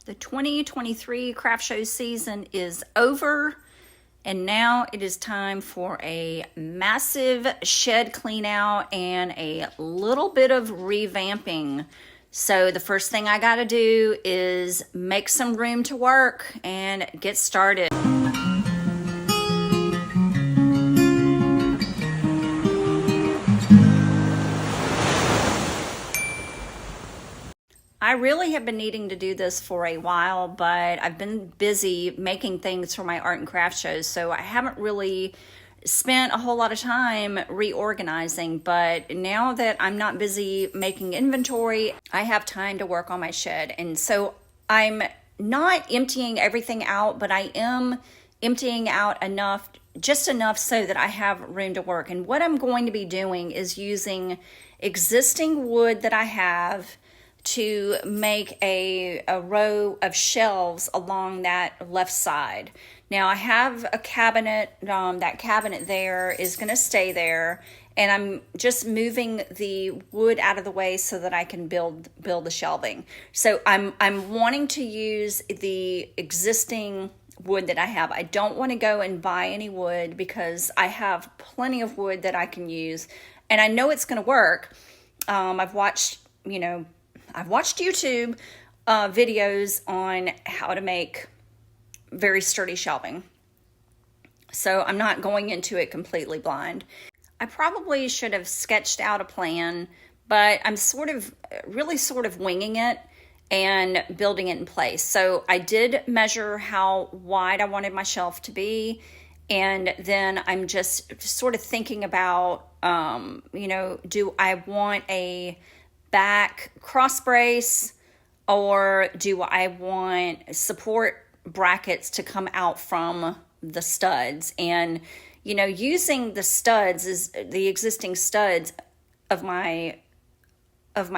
The 2023 craft show season is over, and now it is time for a massive shed clean out and a little bit of revamping. So the first thing I gotta do is make some room to work and get started. I really have been needing to do this for a while, but I've been busy making things for my art and craft shows, so I haven't really spent a whole lot of time reorganizing. But now that I'm not busy making inventory, I have time to work on my shed. And so I'm not emptying everything out, but I am emptying out enough, just enough so that I have room to work. And what I'm going to be doing is using existing wood that I have to make a row of shelves along that left side. Now I have a cabinet, that cabinet there is going to stay there, and I'm just moving the wood out of the way so that I can build the shelving. So I'm wanting to use the existing wood that I have. I don't want to go and buy any wood because I have plenty of wood that I can use, and I know it's going to work. I've watched YouTube videos on how to make very sturdy shelving. So I'm not going into it completely blind. I probably should have sketched out a plan, but I'm really sort of winging it and building it in place. So I did measure how wide I wanted my shelf to be. And then I'm just sort of thinking about, do I want a back cross brace, or do I want support brackets to come out from the studs? And using the studs, is the existing studs of my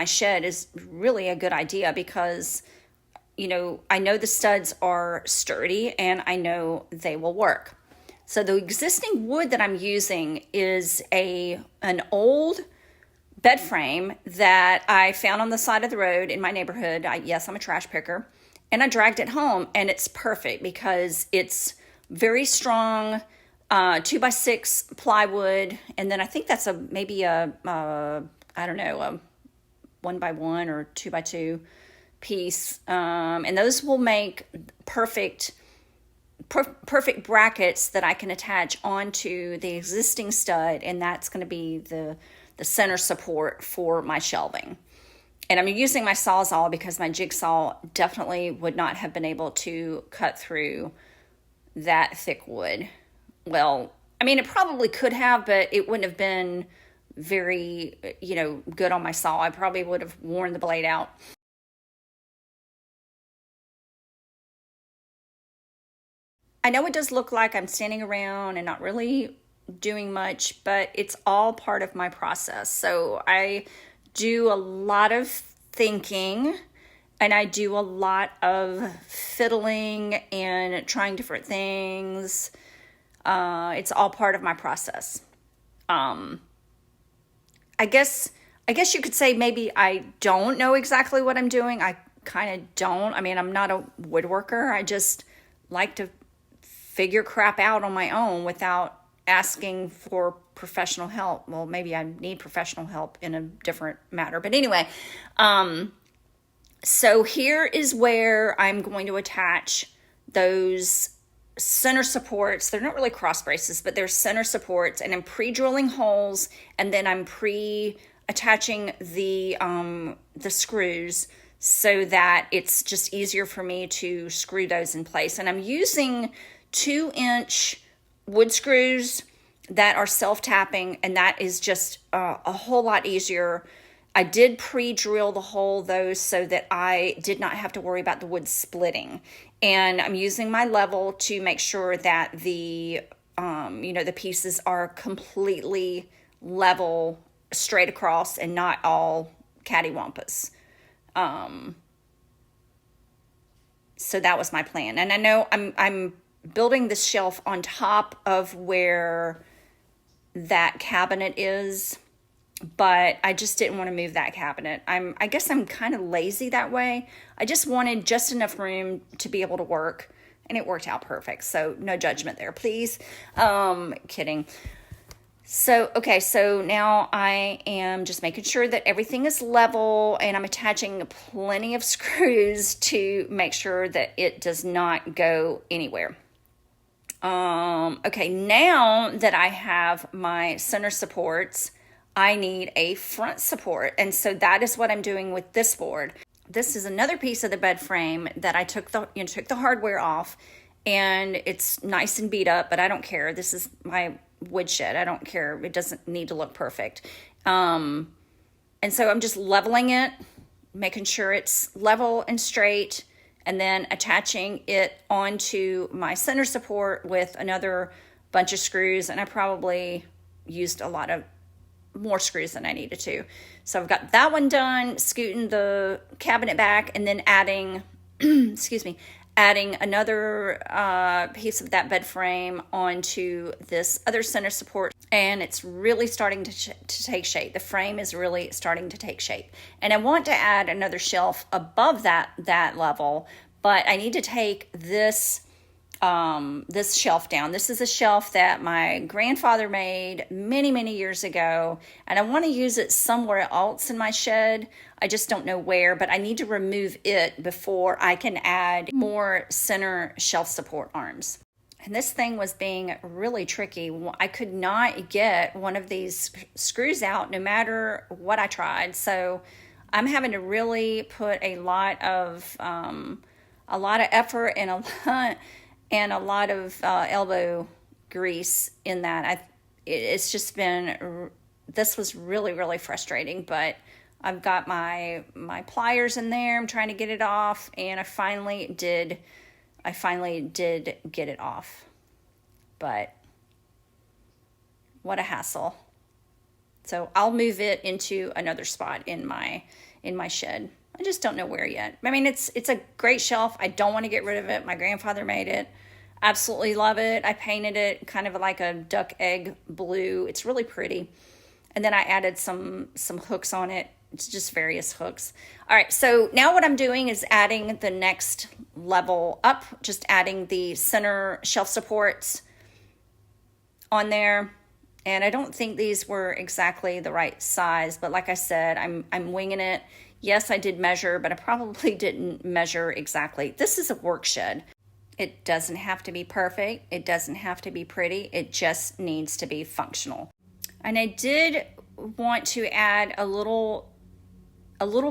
shed, is really a good idea because I know the studs are sturdy and I know they will work. So the existing wood that I'm using is an old bed frame that I found on the side of the road in my neighborhood. Yes, I'm a trash picker. And I dragged it home, and it's perfect because it's very strong, 2x6 plywood. And then I think that's maybe a 1x1 or 2x2 piece. And those will make perfect brackets that I can attach onto the existing stud. And that's going to be the center support for my shelving. And I'm using my Sawzall because my jigsaw definitely would not have been able to cut through that thick wood. Well, I mean, it probably could have, but it wouldn't have been very, good on my saw. I probably would have worn the blade out. I know it does look like I'm standing around and not really doing much, but it's all part of my process. So I do a lot of thinking, and I do a lot of fiddling and trying different things. It's all part of my process. I guess you could say maybe I don't know exactly what I'm doing. I kind of don't. I mean, I'm not a woodworker. I just like to figure crap out on my own without asking for professional help. Well, maybe I need professional help in a different matter. But anyway, so here is where I'm going to attach those center supports. They're not really cross braces, but they're center supports. And I'm pre-drilling holes, and then I'm pre-attaching the screws so that it's just easier for me to screw those in place. And I'm using 2-inch wood screws that are self-tapping, and that is just a whole lot easier. I did pre-drill the hole though, so that I did not have to worry about the wood splitting. And I'm using my level to make sure that the pieces are completely level straight across and not all cattywampus. So that was my plan. And I know I'm building this shelf on top of where that cabinet is. but I just didn't want to move that cabinet. I guess I'm kind of lazy that way. I just wanted just enough room to be able to work, and it worked out perfect. So no judgment there, please. Kidding. So, okay, so now I am just making sure that everything is level, and I'm attaching plenty of screws to make sure that it does not go anywhere. Okay, now that I have my center supports, I need a front support. And so that is what I'm doing with this board. This is another piece of the bed frame that I took the hardware off, and it's nice and beat up, but I don't care. This is my woodshed. I don't care. It doesn't need to look perfect. And so I'm just leveling it, making sure it's level and straight, and then attaching it onto my center support with another bunch of screws. And I probably used a lot of more screws than I needed to. So I've got that one done, scooting the cabinet back, and then adding, adding another piece of that bed frame onto this other center support. And it's really starting to take shape. The frame is really starting to take shape. And I want to add another shelf above that level, but I need to take this this shelf down. This is a shelf that my grandfather made many, many years ago, and I want to use it somewhere else in my shed. I just don't know where, but I need to remove it before I can add more center shelf support arms. And this thing was being really tricky. I could not get one of these screws out no matter what I tried. So I'm having to really put a lot of effort and a lot of elbow grease in that. It's just been, this was really, really frustrating, but I've got my pliers in there. I'm trying to get it off, and I finally did get it off. But what a hassle. So I'll move it into another spot in my shed. I just don't know where yet. I mean, it's a great shelf. I don't want to get rid of it. My grandfather made it. Absolutely love it. I painted it kind of like a duck egg blue. It's really pretty. And then I added some hooks on it. It's just various hooks. All right, so now what I'm doing is adding the next level up, just adding the center shelf supports on there. And I don't think these were exactly the right size, but like I said, I'm winging it. Yes, I did measure, but I probably didn't measure exactly. This is a work shed. It doesn't have to be perfect. It doesn't have to be pretty. It just needs to be functional. And I did want to add a little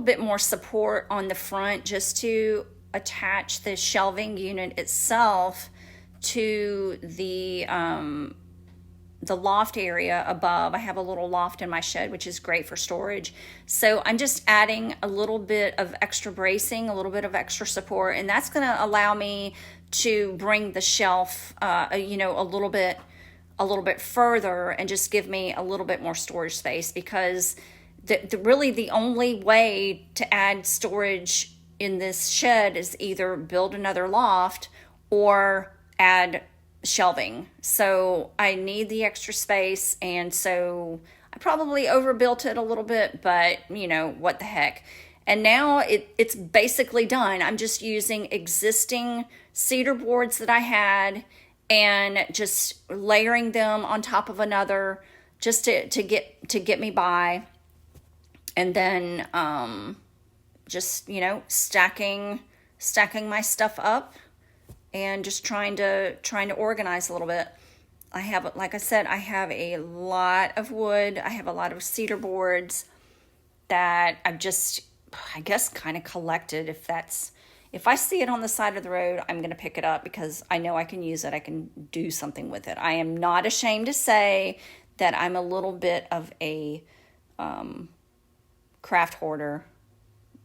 bit more support on the front, just to attach the shelving unit itself to the loft area above. I have a little loft in my shed, which is great for storage. So I'm just adding a little bit of extra bracing, a little bit of extra support, and that's going to allow me to bring the shelf, a little bit further, and just give me a little bit more storage space, because really the only way to add storage in this shed is either build another loft or add shelving. So I need the extra space, and so I probably overbuilt it a little bit, but what the heck. And now it's basically done. I'm just using existing cedar boards that I had and just layering them on top of another, just to get me by. And then just stacking my stuff up, and just trying to organize a little bit. I have, like I said, I have a lot of wood. I have a lot of cedar boards that I've just, I guess, kind of collected. If I see it on the side of the road, I'm going to pick it up, because I know I can use it. I can do something with it. I am not ashamed to say that I'm a little bit of a craft hoarder,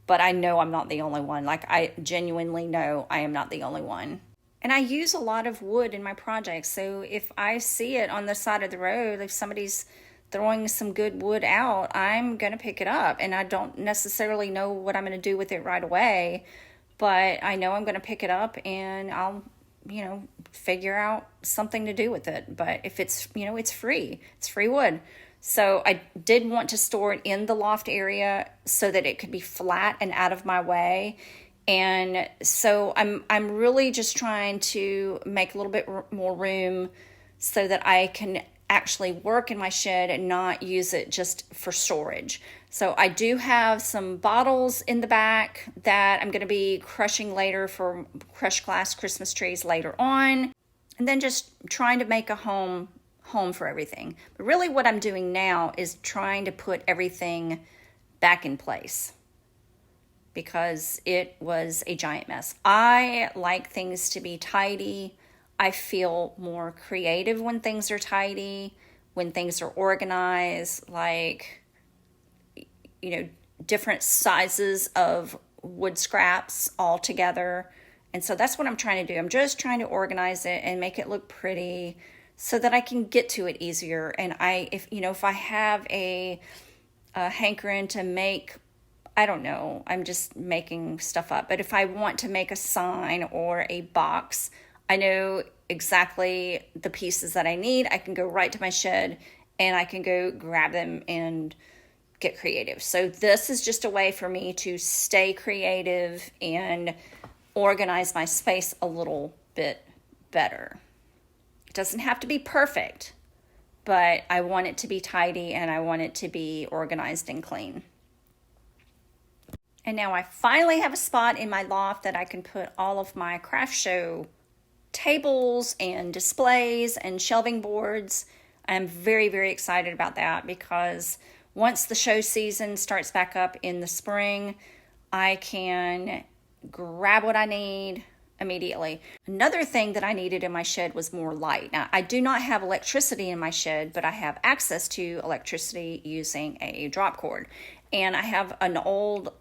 but I know I'm not the only one. Like, I genuinely know I am not the only one. And I use a lot of wood in my projects. So if I see it on the side of the road, if somebody's throwing some good wood out, I'm going to pick it up. And I don't necessarily know what I'm going to do with it right away, but I know I'm going to pick it up, and I'll, figure out something to do with it. But if it's, it's free wood. So I did want to store it in the loft area so that it could be flat and out of my way. And so I'm really just trying to make a little bit more room so that I can actually work in my shed and not use it just for storage. So I do have some bottles in the back that I'm going to be crushing later for crushed glass Christmas trees later on. And then just trying to make a home for everything. But really what I'm doing now is trying to put everything back in place because it was a giant mess. I like things to be tidy. I feel more creative when things are tidy, when things are organized, like, different sizes of wood scraps all together. And so that's what I'm trying to do. I'm just trying to organize it and make it look pretty so that I can get to it easier. And if I have a hankering to make, I don't know, I'm just making stuff up. But if I want to make a sign or a box, I know exactly the pieces that I need. I can go right to my shed and I can go grab them and get creative. So this is just a way for me to stay creative and organize my space a little bit better. It doesn't have to be perfect, but I want it to be tidy and I want it to be organized and clean. And now I finally have a spot in my loft that I can put all of my craft show tables and displays and shelving boards. I'm very, very excited about that because once the show season starts back up in the spring, I can grab what I need immediately. Another thing that I needed in my shed was more light. Now, I do not have electricity in my shed, but I have access to electricity using a drop cord. And I have an old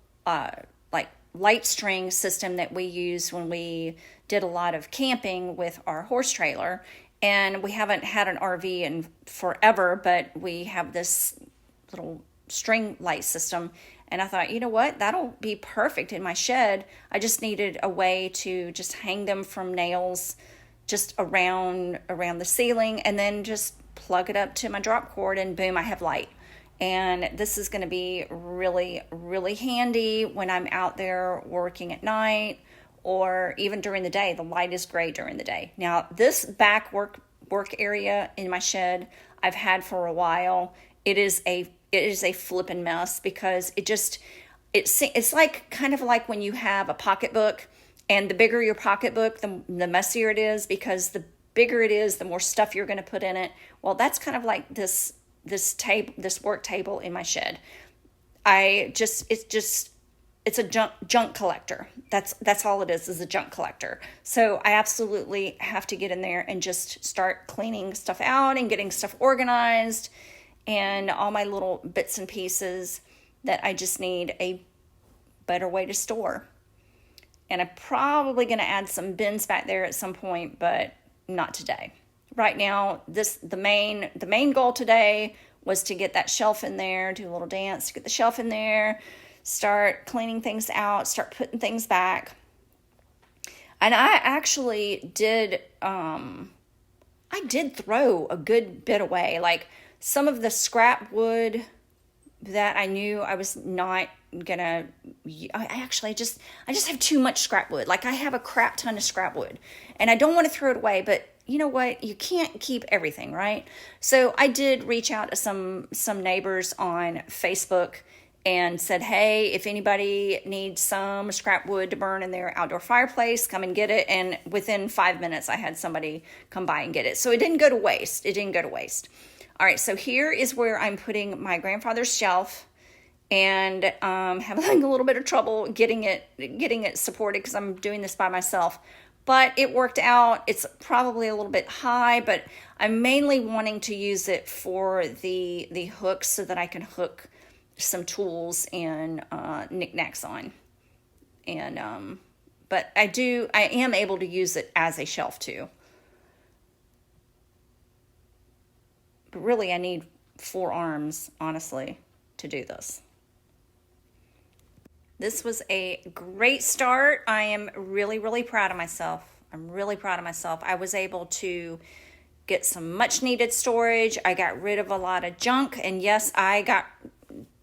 light string system that we used when we did a lot of camping with our horse trailer. And we haven't had an RV in forever, but we have this little string light system. And I thought, you know what, that'll be perfect in my shed. I just needed a way to just hang them from nails just around the ceiling and then just plug it up to my drop cord and boom, I have light. And this is going to be really, really handy when I'm out there working at night or even during the day. The light is great during the day. Now, this back work area in my shed I've had for a while. It is a flippin' mess because it's like kind of like when you have a pocketbook, and the bigger your pocketbook, the messier it is, because the bigger it is, the more stuff you're going to put in it. Well, that's kind of like this work table in my shed. It's a junk collector. That's all it is a junk collector. So I absolutely have to get in there and just start cleaning stuff out and getting stuff organized and all my little bits and pieces that I just need a better way to store. And I'm probably going to add some bins back there at some point, but not today. Right now, the main goal today was to get that shelf in there, do a little dance to get the shelf in there, start cleaning things out, start putting things back. And I actually did throw a good bit away. Like some of the scrap wood that I knew I was not gonna, I just have too much scrap wood. Like I have a crap ton of scrap wood and I don't want to throw it away, but you know what? You can't keep everything, right? So I did reach out to some neighbors on Facebook and said, hey, if anybody needs some scrap wood to burn in their outdoor fireplace, come and get it. And within 5 minutes, I had somebody come by and get it. So it didn't go to waste. All right, so here is where I'm putting my grandfather's shelf, and having a little bit of trouble getting it supported because I'm doing this by myself. But it worked out. It's probably a little bit high, but I'm mainly wanting to use it for the hooks so that I can hook some tools and knickknacks on. And but I am able to use it as a shelf too. But really, I need 4 arms, honestly, to do this. This was a great start. I am really, really proud of myself. I was able to get some much needed storage. I got rid of a lot of junk, and yes, I got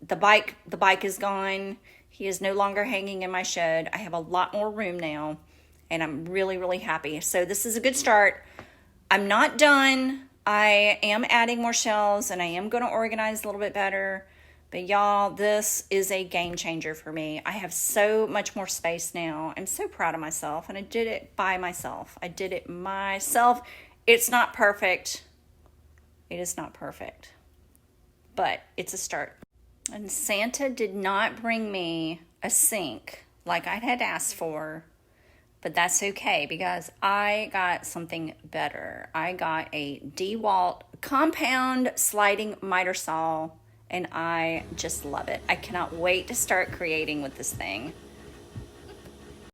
the bike is gone. He is no longer hanging in my shed. I have a lot more room now, and I'm really, really happy. So this is a good start. I'm not done. I am adding more shelves, and I am going to organize a little bit better. But y'all, this is a game changer for me. I have so much more space now. I'm so proud of myself, and I did it by myself. I did it myself. It's not perfect. It is not perfect, but it's a start. And Santa did not bring me a sink like I had asked for, but that's okay because I got something better. I got a DeWalt compound sliding miter saw, and I just love it. I cannot wait to start creating with this thing.